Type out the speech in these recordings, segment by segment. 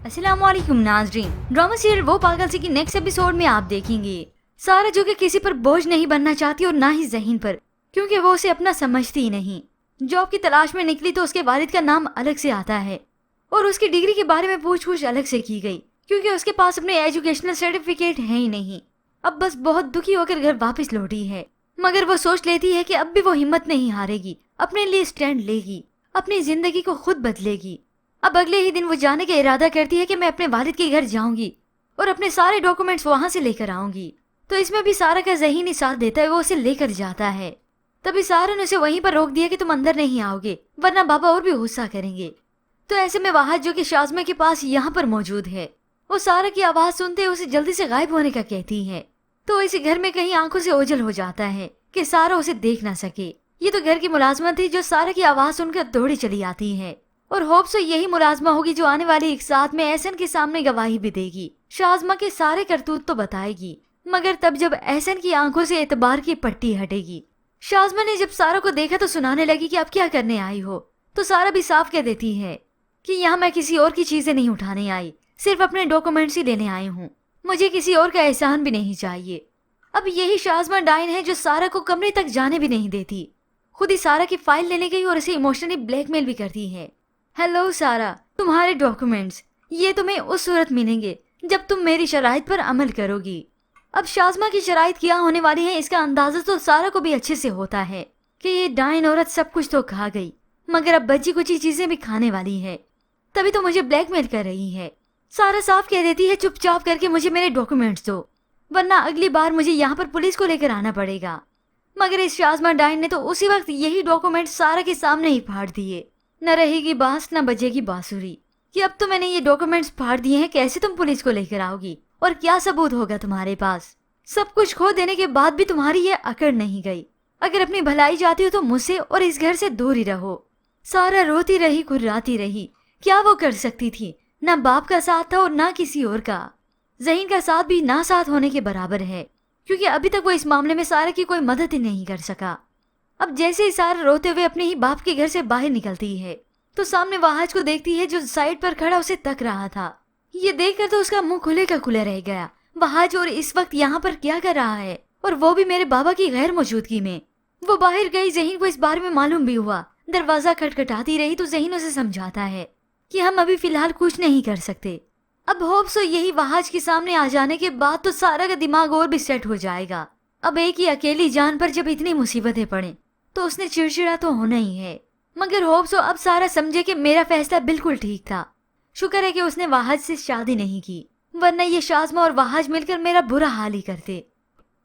अस्सलाम वालेकुम नाज़रीन। ड्रामा सीरियल वो पागल सी की नेक्स्ट एपिसोड में आप देखेंगे सारा जो कि किसी पर बोझ नहीं बनना चाहती और ना ही ज़हीन पर, क्योंकि वो उसे अपना समझती ही नहीं। जॉब की तलाश में निकली तो उसके वालिद का नाम अलग से आता है और उसकी डिग्री के बारे में पूछ अलग से की गई, क्योंकि उसके पास अपने एजुकेशनल सर्टिफिकेट है ही नहीं। अब बस बहुत दुखी होकर घर वापस लौटी है, मगर वो सोच लेती है कि अब भी वो हिम्मत नहीं हारेगी, अपने लिए स्टैंड लेगी, अपनी जिंदगी को खुद बदलेगी। अब अगले ही दिन वो जाने का इरादा करती है कि मैं अपने वालिद के घर जाऊंगी और अपने सारे डॉक्यूमेंट्स वहां से लेकर आऊंगी। तो इसमें भी सारा का ज़हीन ही साथ देता है, वो उसे लेकर जाता है। तभी सारा ने उसे वहीं पर रोक दिया कि तुम अंदर नहीं आओगे वरना बाबा और भी गुस्सा करेंगे। तो ऐसे में वाहद जो कि शाज़मा के पास यहाँ पर मौजूद है, वो सारा की आवाज सुनते उसे जल्दी से गायब होने का कहती है। तो इस घर में कहीं आंखों से ओझल हो जाता है कि सारा उसे देख ना सके। ये तो घर की मुलाजमत थी जो सारा की आवाज सुनकर दौड़ी चली आती है और होप सो यही मुलाजमा होगी जो आने वाली एक साथ में एहसन के सामने गवाही भी देगी, शाज़मा के सारे करतूत तो बताएगी। मगर तब जब एहसन की आंखों से एतबार की पट्टी हटेगी। शाज़मा ने जब सारा को देखा तो सुनाने लगी कि अब क्या करने आई हो। तो सारा भी साफ कह देती है कि यहाँ मैं किसी और की चीजें नहीं उठाने आई, सिर्फ अपने डॉक्यूमेंट्स ही लेने आई हूँ, मुझे किसी और का एहसान भी नहीं चाहिए। अब यही शाज़मा डाइन है जो सारा को कमरे तक जाने भी नहीं देती, खुद ही सारा की फाइल लेने गई और उसे इमोशनली ब्लैकमेल भी करती है। हेलो सारा, तुम्हारे डॉक्यूमेंट्स ये तुम्हें उस सूरत मिलेंगे जब तुम मेरी शराइत पर अमल करोगी। अब शाज़मा की शराइत क्या होने वाली है इसका अंदाजा तो सारा को भी अच्छे से होता है कि ये डाइन औरत सब कुछ तो खा गई, मगर अब बची कुछ चीजें भी खाने वाली है, तभी तो मुझे ब्लैकमेल कर रही है। सारा साफ कह देती है चुपचाप करके मुझे मेरे डॉक्यूमेंट्स दो, वरना अगली बार मुझे यहाँ पर पुलिस को लेकर आना पड़ेगा। मगर इस शाज़मा डाइन ने तो उसी वक्त यही डॉक्यूमेंट सारा के सामने ही फाड़ दिए। न रहेगी बांस न बजेगी बांसुरी कि अब तो मैंने ये डॉक्यूमेंट्स फाड़ दिए हैं, कैसे तुम पुलिस को लेकर आओगी और क्या सबूत होगा तुम्हारे पास। सब कुछ खो देने के बाद भी तुम्हारी ये अकड़ नहीं गई। अगर अपनी भलाई चाहती हो तो मुझसे और इस घर से दूर ही रहो। सारा रोती रही कुर्राती रही, क्या वो कर सकती थी? न बाप का साथ था और न किसी और का। ज़हीन का साथ भी ना साथ होने के बराबर है, क्योंकि अभी तक वो इस मामले में सारा की कोई मदद ही नहीं कर सका। अब जैसे ही सारा रोते हुए अपने ही बाप के घर से बाहर निकलती है तो सामने वहाज को देखती है जो साइड पर खड़ा उसे तक रहा था। ये देखकर तो उसका मुंह खुले का खुला रह गया। वहाज और इस वक्त यहाँ पर क्या कर रहा है, और वो भी मेरे बाबा की गैर मौजूदगी में। वो बाहर गई, ज़हीन को इस बारे में मालूम भी हुआ। दरवाजा खटखटाती रही तो ज़हीन उसे समझाता है कि हम अभी फिलहाल कुछ नहीं कर सकते। अब होप सो यही वहाज के सामने आ जाने के बाद तो सारा का दिमाग और भी सेट हो जाएगा। अब एक ही अकेली जान पर जब इतनी मुसीबतें पड़े तो उसने चिड़चिड़ा तो होना ही है। मगर होप सो अब सारा समझे कि मेरा फैसला बिल्कुल ठीक था। शुक्र है कि उसने वहाज से शादी नहीं की, वरना ये शाज़मा और वहाज मिलकर मेरा बुरा हाल ही करते।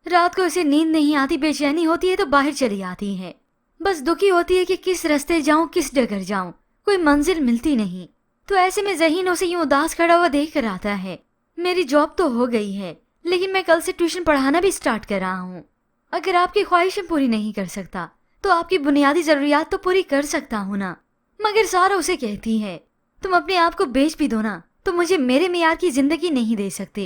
रात को उसे नींद नहीं आती, बेचैनी होती है तो बाहर चली आती है। बस दुखी होती है कि किस रास्ते जाऊं, किस डगर जाऊं, कोई मंजिल मिलती नहीं। तो ऐसे में ज़हीन उसे यूं उदास खड़ा हुआ देख कर आता है। मेरी जॉब तो हो गई है, लेकिन मैं कल से ट्यूशन पढ़ाना भी स्टार्ट कर रहा हूँ। अगर आपकी ख्वाहिशें पूरी नहीं कर सकता तो आपकी बुनियादी जरूरियात तो पूरी कर सकता हूँ ना। मगर सारा उसे कहती है तुम अपने आप को बेच भी दो ना तो मुझे मेरे मियार की जिंदगी नहीं दे सकते।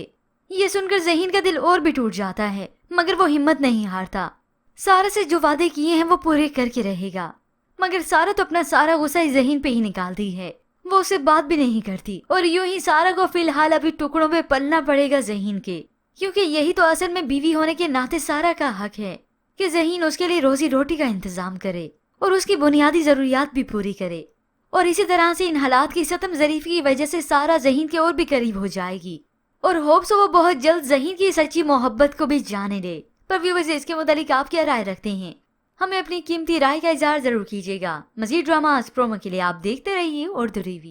ये सुनकर ज़हीन का दिल और भी टूट जाता है, मगर वो हिम्मत नहीं हारता। सारा से जो वादे किए हैं वो पूरे करके रहेगा। मगर सारा तो अपना सारा गुस्सा ज़हीन पे ही निकालती है, वो उससे बात भी नहीं करती। और यूं ही सारा को फिलहाल अभी टुकड़ों में पलना पड़ेगा ज़हीन के, क्योंकि यही तो असल में बीवी होने के नाते सारा का हक है कि ज़हीन उसके लिए रोजी रोटी का इंतजाम करे और उसकी बुनियादी जरूरियात भी पूरी करे। और इसी तरह से इन हालात की सतम ज़रीफी की वजह से सारा ज़हीन के और भी करीब हो जाएगी और होप सो वो बहुत जल्द ज़हीन की सच्ची मोहब्बत को भी जाने दे। पर व्यूअर्स, इसके मुतालिक आप क्या राय रखते हैं? हमें अपनी कीमती राय का इज़हार जरूर कीजिएगा। मज़ीद ड्रामास प्रोमो के लिए आप देखते रहिए उर्दू रिव्यू।